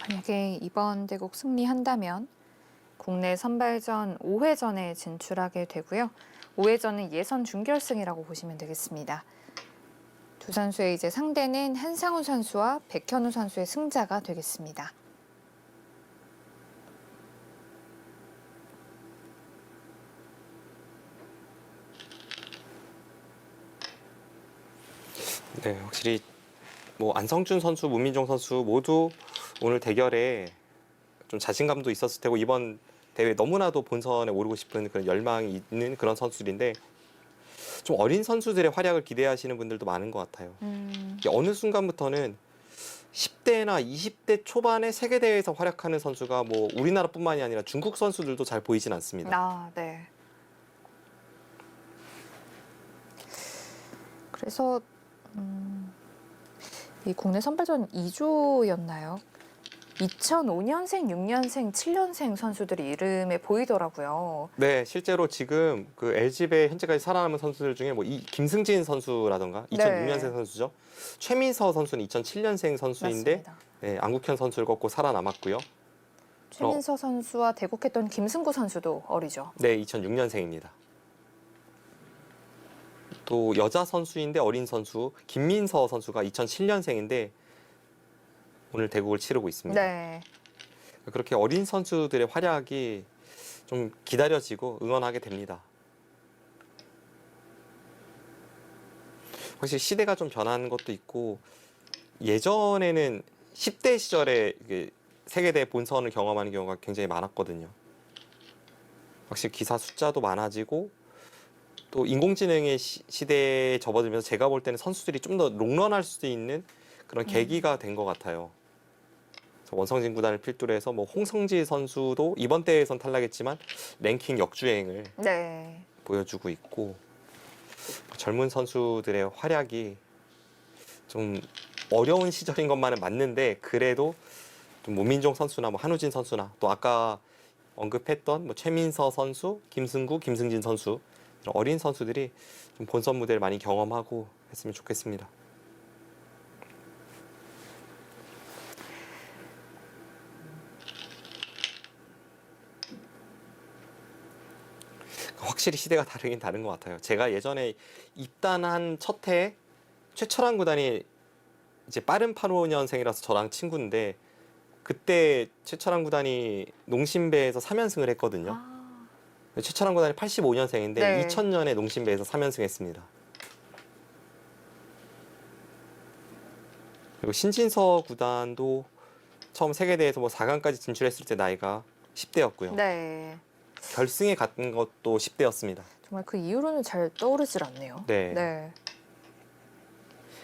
만약에 이번 대국 승리한다면 국내 선발전 5회전에 진출하게 되고요. 5회전은 예선 준결승이라고 보시면 되겠습니다. 두 선수의 이제 상대는 한상우 선수와 백현우 선수의 승자가 되겠습니다. 네, 확실히 뭐 안성준 선수, 문민종 선수 모두 오늘 대결에 좀 자신감도 있었을 테고 이번 대회 너무나도 본선에 오르고 싶은 그런 열망이 있는 그런 선수들인데 좀 어린 선수들의 활약을 기대하시는 분들도 많은 것 같아요. 이게 어느 순간부터는 10대나 20대 초반에 세계 대회에서 활약하는 선수가 뭐 우리나라뿐만이 아니라 중국 선수들도 잘 보이진 않습니다. 아, 네. 그래서 이 국내 선발전 2조였나요? 2005년생, 6년생, 7년생 선수들이 이름에 보이더라고요. 네, 실제로 지금 그 LG배 현재까지 살아남은 선수들 중에 뭐 김승진 선수라던가 2006년생 선수죠. 최민서 선수는 2007년생 선수인데 맞습니다. 네, 안국현 선수를 꺾고 살아남았고요. 최민서 선수와 대국했던 김승구 선수도 어리죠. 네, 2006년생입니다. 또 여자 선수인데 어린 선수 김민서 선수가 2007년생인데 오늘 대국을 치르고 있습니다. 네. 그렇게 어린 선수들의 활약이 좀 기다려지고 응원하게 됩니다. 확실히 시대가 좀 변한 것도 있고 예전에는 10대 시절에 이게 세계대회 본선을 경험하는 경우가 굉장히 많았거든요. 확실히 기사 숫자도 많아지고 또 인공지능의 시대에 접어들면서 제가 볼 때는 선수들이 좀 더 롱런할 수 있는 그런 계기가 된 것 같아요. 원성진 구단을 필두로 해서 뭐 홍성지 선수도 이번 대회에선 탈락했지만 랭킹 역주행을 네. 보여주고 있고 젊은 선수들의 활약이 좀 어려운 시절인 것만은 맞는데 그래도 좀 문민종 선수나 뭐 한우진 선수나 또 아까 언급했던 뭐 최민서 선수, 김승구, 김승진 선수 이런 어린 선수들이 좀 본선 무대를 많이 경험하고 했으면 좋겠습니다. 확실히 시대가 다르긴 다른 것 같아요. 제가 예전에 입단한 첫 해에 최철한 구단이 이제 빠른 85년생이라서 저랑 친구인데 그때 최철한 구단이 농심배에서 3연승을 했거든요. 아, 최철한 구단이 85년생인데 네. 2000년에 농심배에서 3연승했습니다. 그리고 신진서 구단도 처음 세계대회에서 뭐 4강까지 진출했을 때 나이가 10대였고요. 네. 결승에 갔던 것도 10대였습니다. 정말 그 이후로는 잘 떠오르질 않네요. 네. 네.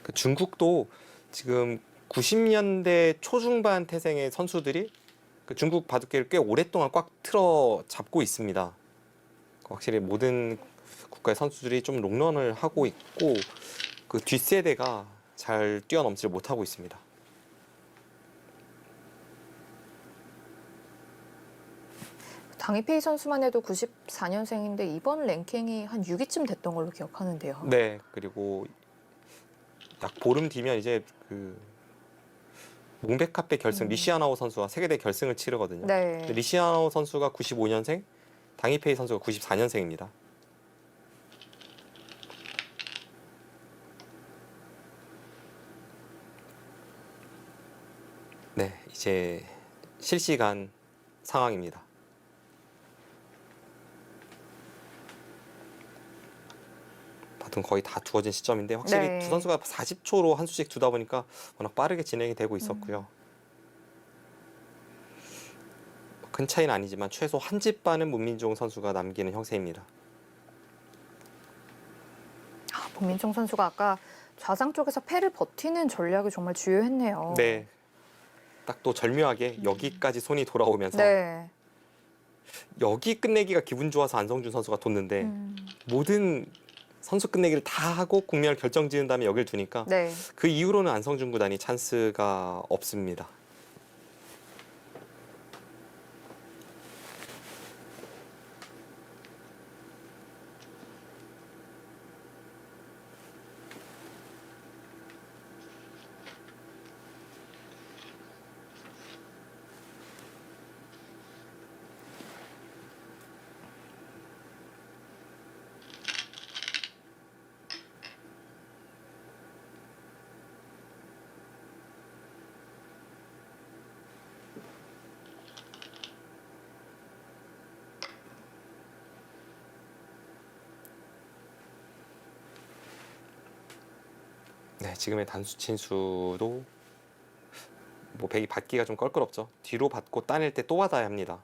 그 중국도 지금 90년대 초중반 태생의 선수들이 그 중국 바둑계를 꽤 오랫동안 꽉 틀어 잡고 있습니다. 확실히 모든 국가의 선수들이 좀 롱런을 하고 있고 그 뒷세대가 잘 뛰어넘지를 못하고 있습니다. 당이페이 선수만 해도 94년생인데 이번 랭킹이 한 6위쯤 됐던 걸로 기억하는데요. 네, 그리고 약 보름 뒤면 이제 그 몽백카페 결승 리시아나오 선수와 세계대 결승을 치르거든요. 네. 리시아나오 선수가 95년생, 당이페이 선수가 94년생입니다. 네, 이제 실시간 상황입니다. 바둑 거의 다 두어진 시점인데 확실히 네. 두 선수가 40초로 한 수씩 두다 보니까 워낙 빠르게 진행이 되고 있었고요. 큰 차이는 아니지만 최소 한 집 반은 문민종 선수가 남기는 형세입니다. 아, 문민종 선수가 아까 좌상 쪽에서 패를 버티는 전략이 정말 주요했네요. 네, 딱 또 절묘하게 여기까지 손이 돌아오면서 네. 여기 끝내기가 기분 좋아서 안성준 선수가 뒀는데 모든 선수 끝내기를 다 하고 국면을 결정지은 다음에 여길 두니까 네. 그 이후로는 안성준 구단이 찬스가 없습니다. 네, 지금의 단수 친수도 뭐 백이 받기가 좀 껄끄럽죠. 뒤로 받고 따낼 때 또 받아야 합니다.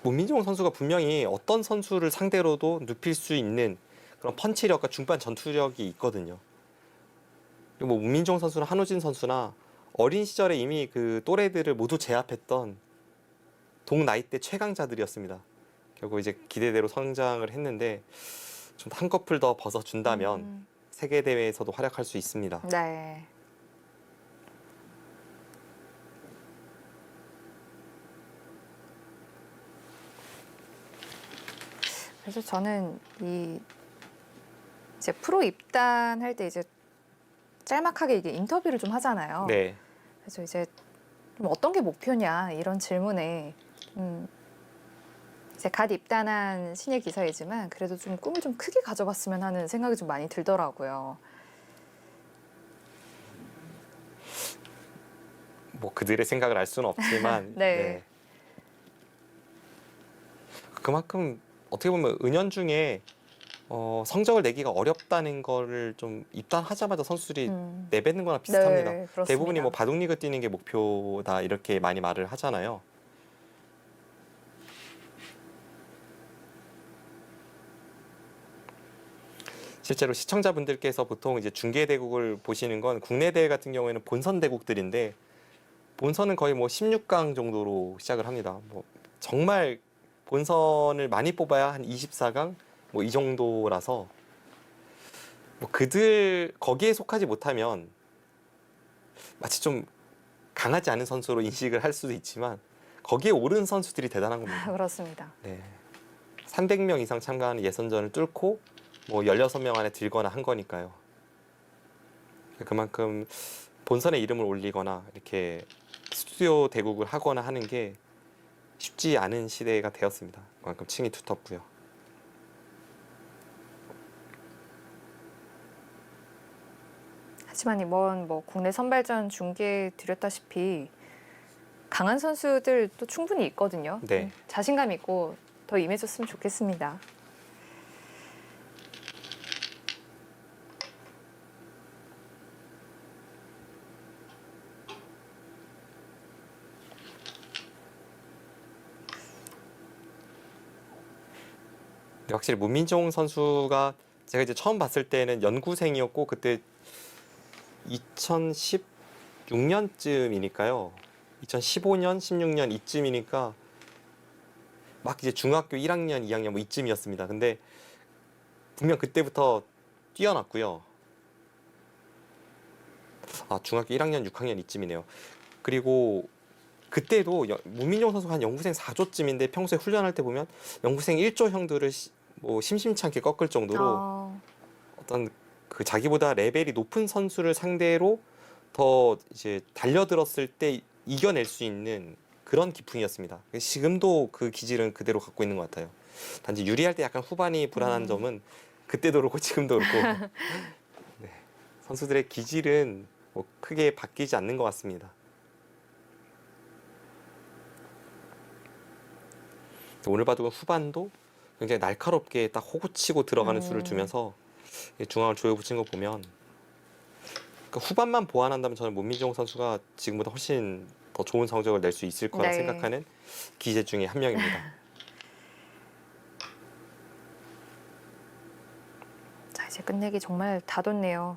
문민종 선수가 분명히 어떤 선수를 상대로도 눕힐 수 있는 그런 펀치력과 중반 전투력이 있거든요. 그리고 뭐 문민종 선수나 한우진 선수나 어린 시절에 이미 그 또래들을 모두 제압했던 동 나이대 최강자들이었습니다. 결국 이제 기대대로 성장을 했는데 좀 한꺼풀 더 벗어준다면 세계 대회에서도 활약할 수 있습니다. 네. 그래서 저는 이제 프로 입단할 때 이제 짤막하게 이게 인터뷰를 좀 하잖아요. 네, 그래서 이제 좀 어떤 게 목표냐 이런 질문에 이제 갓 입단한 신예 기사이지만 그래도 좀 꿈을 좀 크게 가져봤으면 하는 생각이 좀 많이 들더라고요. 뭐 그들의 생각을 알 수는 없지만 네. 그만큼 어떻게 보면 은연중에 성적을 내기가 어렵다는 거를 좀 입단하자마자 선수들이 내뱉는 거나 비슷합니다. 네, 그렇습니다. 대부분이 뭐 바둑리그 뛰는 게 목표다 이렇게 많이 말을 하잖아요. 실제로 시청자분들께서 보통 이제 중계 대국을 보시는 건 국내 대회 같은 경우에는 본선 대국들인데 본선은 거의 뭐 16강 정도로 시작을 합니다. 뭐 정말 본선을 많이 뽑아야 한 24강 뭐 이 정도라서 뭐 그들 거기에 속하지 못하면 마치 좀 강하지 않은 선수로 인식을 할 수도 있지만 거기에 오른 선수들이 대단한 겁니다. 그렇습니다. 네. 300명 이상 참가하는 예선전을 뚫고 뭐 16명 안에 들거나 한 거니까요. 그만큼 본선에 이름을 올리거나 이렇게 스튜디오 대국을 하거나 하는 게 쉽지 않은 시대가 되었습니다. 그만큼 층이 두텁고요. 하지만 이번 뭐 국내 선발전 중계 드렸다시피 강한 선수들도 충분히 있거든요. 네. 자신감 있고 더 임해줬으면 좋겠습니다. 근데 확실히 문민종 선수가 제가 이제 처음 봤을 때는 연구생이었고 그때 2016년쯤이니까요. 2015년, 16년 이쯤이니까 막 이제 중학교 1학년, 2학년 뭐 이쯤이었습니다. 근데 분명 그때부터 뛰어났고요. 아, 중학교 1학년, 6학년 이쯤이네요. 그리고 그때도 문민종 선수가 한 연구생 4조쯤인데 평소에 훈련할 때 보면 연구생 1조 형들을 뭐 심심치 않게 꺾을 정도로 어떤 그 자기보다 레벨이 높은 선수를 상대로 더 이제 달려들었을 때 이겨낼 수 있는 그런 기풍이었습니다. 지금도 그 기질은 그대로 갖고 있는 것 같아요. 단지 유리할 때 약간 후반이 불안한 점은 그때도 그렇고 지금도 그렇고 네. 선수들의 기질은 뭐 크게 바뀌지 않는 것 같습니다. 오늘 바둑은 후반도 굉장히 날카롭게 딱 호구치고 들어가는 수를 주면서 중앙을 조여 붙인 거 보면 그러니까 후반만 보완한다면 저는 문민종 선수가 지금보다 훨씬 더 좋은 성적을 낼 수 있을 거라 네. 생각하는 기재 중에 한 명입니다. 자, 이제 끝내기 정말 다 뒀네요.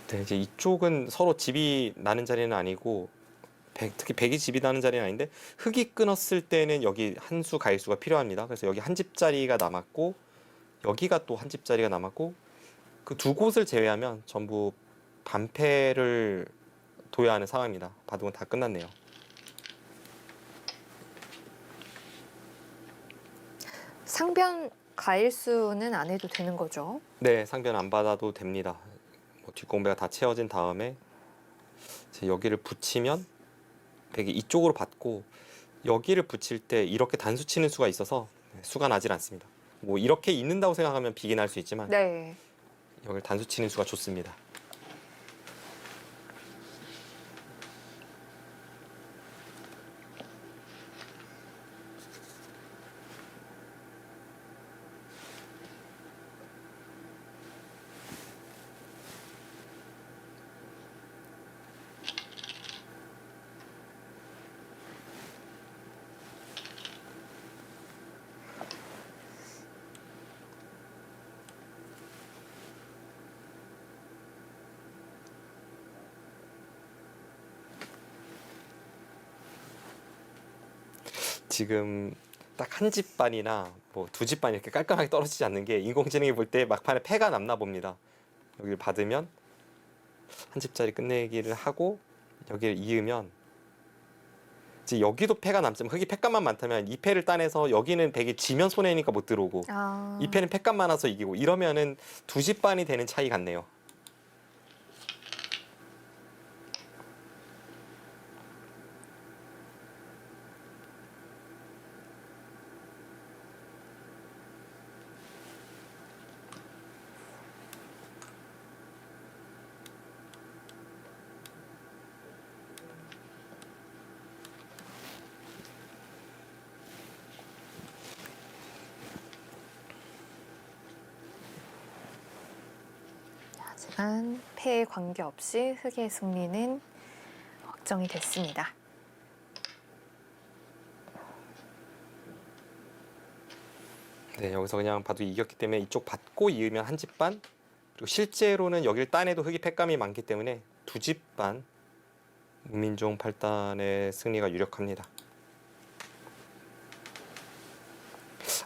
네, 이제 이쪽은 서로 집이 나는 자리는 아니고 특히 백이 집이 나는 자리는 아닌데 흙이 끊었을 때는 여기 한 수 가일수가 필요합니다. 그래서 여기 한 집자리가 남았고 여기가 또 한 집자리가 남았고 그 두 곳을 제외하면 전부 반패를 도야하는 상황입니다. 바둑은 다 끝났네요. 상변 가일수는 안 해도 되는 거죠? 네, 상변 안 받아도 됩니다. 뭐 뒷공배가 다 채워진 다음에 이제 여기를 붙이면 백이 이쪽으로 받고 여기를 붙일 때 이렇게 단수 치는 수가 있어서 수가 나질 않습니다. 뭐 이렇게 있는다고 생각하면 비긴 할 수 있지만 네. 여기를 단수 치는 수가 좋습니다. 지금 딱 한 집 반이나 뭐 두 집 반 이렇게 깔끔하게 떨어지지 않는 게 인공지능이 볼 때 막판에 패가 남나 봅니다. 여기를 받으면 한 집짜리 끝내기를 하고 여기를 이으면 이제 여기도 패가 남지만 흙이 패값만 많다면 이 패를 따내서 여기는 백이 지면 손해니까 못 들어오고 아. 이 패는 패값 많아서 이기고 이러면은 두 집 반이 되는 차이 같네요. 하지만 패에 관계없이 흑의 승리는 확정이 됐습니다. 네, 여기서 그냥 봐도 이겼기 때문에 이쪽 받고 이으면 한 집 반, 그리고 실제로는 여기를 따내도 흙이 패감이 많기 때문에 두 집 반 문민종 8단의 승리가 유력합니다.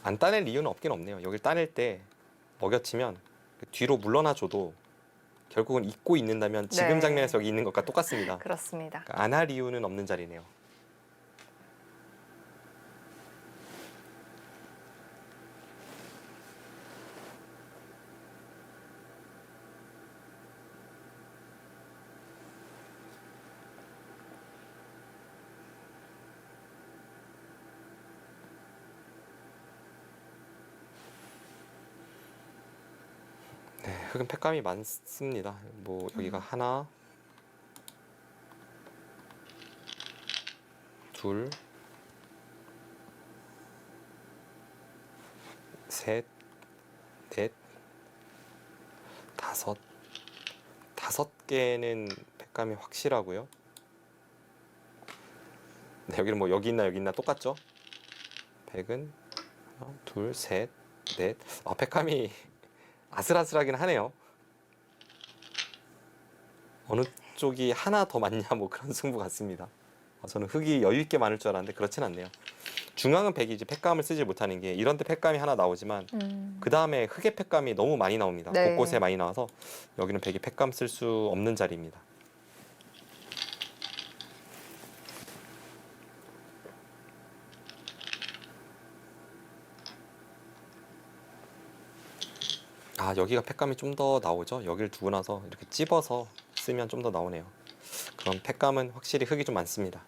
안 따낼 이유는 없긴 없네요. 여기를 따낼 때 먹여치면 뒤로 물러나줘도 결국은 잊고 있는다면 지금 네. 장면에서 여기 있는 것과 똑같습니다. 그렇습니다. 안 할 이유는 없는 자리네요. 네, 흙은 패감이 많습니다. 뭐 여기가 하나, 둘, 셋, 넷, 다섯. 5개는 패감이 확실하고요. 네, 여기는 뭐 여기 있나 똑같죠? 백은 하나, 둘, 셋, 넷. 패감이 아슬아슬하긴 하네요. 어느 쪽이 하나 더 많냐 뭐 그런 승부 같습니다. 저는 흙이 여유 있게 많을 줄 알았는데 그렇진 않네요. 중앙은 백이 이제 패감을 쓰지 못하는 게 이런 데 패감이 하나 나오지만 그 다음에 흙의 패감이 너무 많이 나옵니다. 네. 곳곳에 많이 나와서 여기는 백이 패감 쓸 수 없는 자리입니다. 여기가 패감이 좀 더 나오죠. 여기를 두고 나서 이렇게 찝어서 쓰면 좀 더 나오네요. 그럼 패감은 확실히 흙이 좀 많습니다.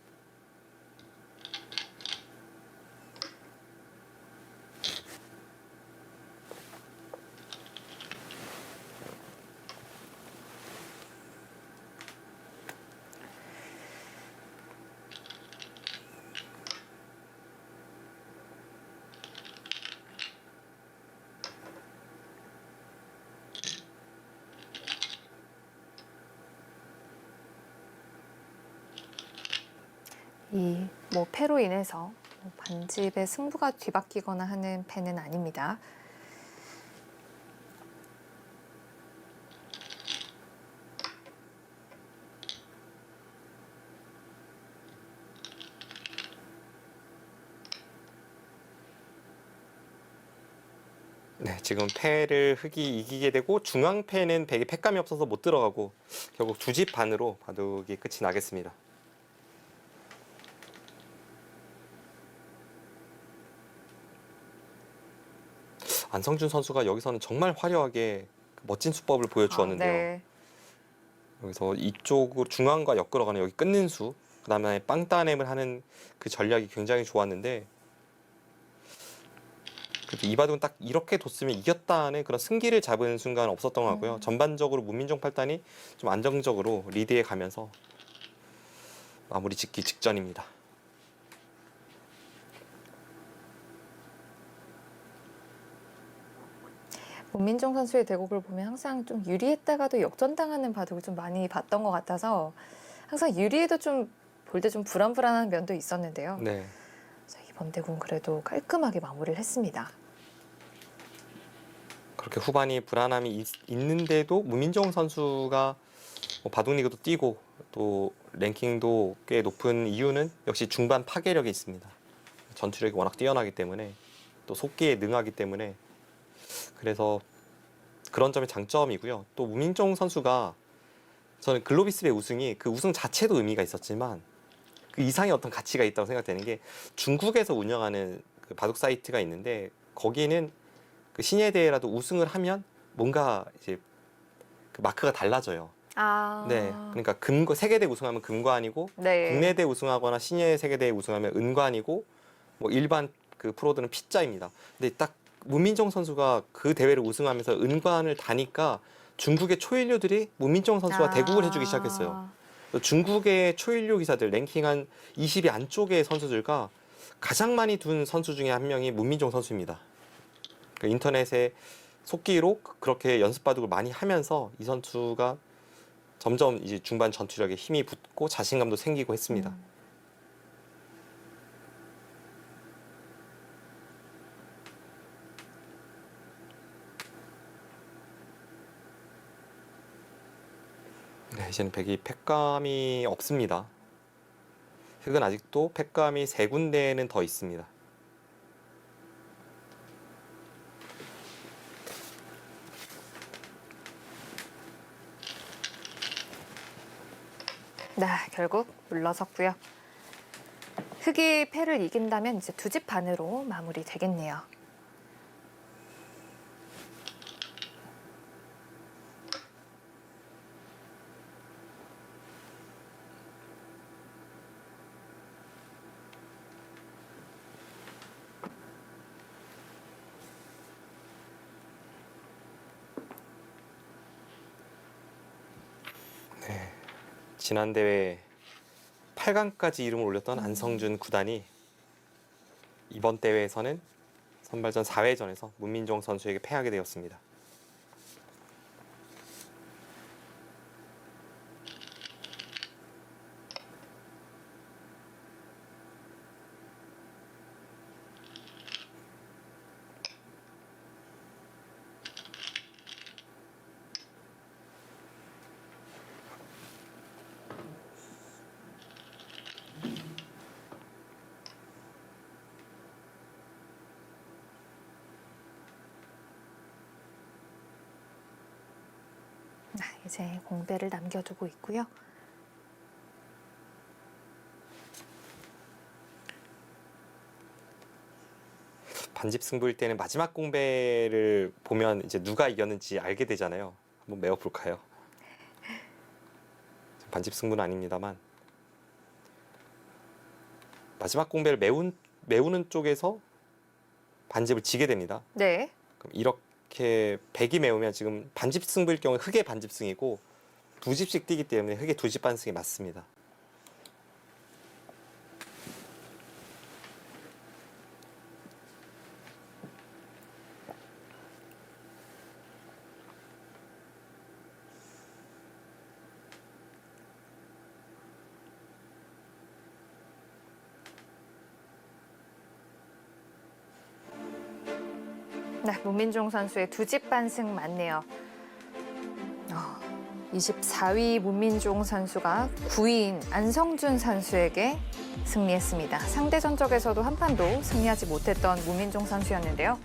이 뭐 패로 인해서 반집의 승부가 뒤바뀌거나 하는 패는 아닙니다. 네, 지금 패를 흙이 이기게 되고 중앙 패는 백이 패감이 없어서 못 들어가고 결국 두 집 반으로 바둑이 끝이 나겠습니다. 안성준 선수가 여기서는 정말 화려하게 멋진 수법을 보여주었는데요. 네. 여기서 이쪽으로 중앙과 엮으러가는 여기 끊는 수, 그다음에 빵 따냄을 하는 그 전략이 굉장히 좋았는데 그래도 이바둑은 딱 이렇게 뒀으면 이겼다는 그런 승기를 잡은 순간은 없었던 것 같고요. 전반적으로 문민종 8단이 좀 안정적으로 리드해 가면서 마무리 짓기 직전입니다. 문민종 선수의 대국을 보면 항상 좀 유리했다가도 역전당하는 바둑을 좀 많이 봤던 것 같아서 항상 유리해도 좀 볼 때 좀 불안불안한 면도 있었는데요. 네. 자, 이번 대국은 그래도 깔끔하게 마무리를 했습니다. 그렇게 후반이 불안함이 있는데도 문민종 선수가 뭐 바둑리그도 뛰고 또 랭킹도 꽤 높은 이유는 역시 중반 파괴력이 있습니다. 전투력이 워낙 뛰어나기 때문에 또 속기에 능하기 때문에 그래서 그런 점이 장점이고요. 또 문민종 선수가 저는 글로비스의 우승이 그 우승 자체도 의미가 있었지만 그 이상의 어떤 가치가 있다고 생각되는 게 중국에서 운영하는 그 바둑 사이트가 있는데 거기는 그 신예 대회라도 우승을 하면 뭔가 이제 그 마크가 달라져요. 아, 네, 그러니까 세계대 우승하면 금관이고 네. 국내대 우승하거나 신예 세계대회 우승하면 은관이고 뭐 일반 그 프로들은 피자입니다. 근데 딱 문민종 선수가 그 대회를 우승하면서 은관을 다니까 중국의 초일류들이 문민종 선수와 대국을 해주기 시작했어요. 중국의 초일류 기사들 랭킹 한 20위 안쪽의 선수들과 가장 많이 둔 선수 중에 한 명이 문민종 선수입니다. 그러니까 인터넷에 속기로 그렇게 연습 바둑을 많이 하면서 이 선수가 점점 이제 중반 전투력에 힘이 붙고 자신감도 생기고 했습니다. 네, 이제는 백이 팩감이 없습니다. 흑은 아직도 팩감이 3군데는 더 있습니다. 네, 결국 물러섰고요. 흑이 패를 이긴다면 이제 2집 반으로 마무리되겠네요. 지난 대회 8강까지 이름을 올렸던 안성준 구단이 이번 대회에서는 선발전 4회전에서 문민종 선수에게 패하게 되었습니다. 이제 공배를 남겨두고 있고요. 반집 승부일 때는 마지막 공배를 보면 이제 누가 이겼는지 알게 되잖아요. 한번 메워볼까요? 반집 승부는 아닙니다만 마지막 공배를 메우는 쪽에서 반집을 지게 됩니다. 네. 그럼 이렇게 100이 메우면 지금 반집 승부일 경우에 흑의 반집 승이고 2집씩 뛰기 때문에 흑의 2집 반승이 맞습니다. 네, 문민종 선수의 2집 반승 맞네요. 24위 문민종 선수가 9위인 안성준 선수에게 승리했습니다. 상대 전적에서도 한 판도 승리하지 못했던 문민종 선수였는데요.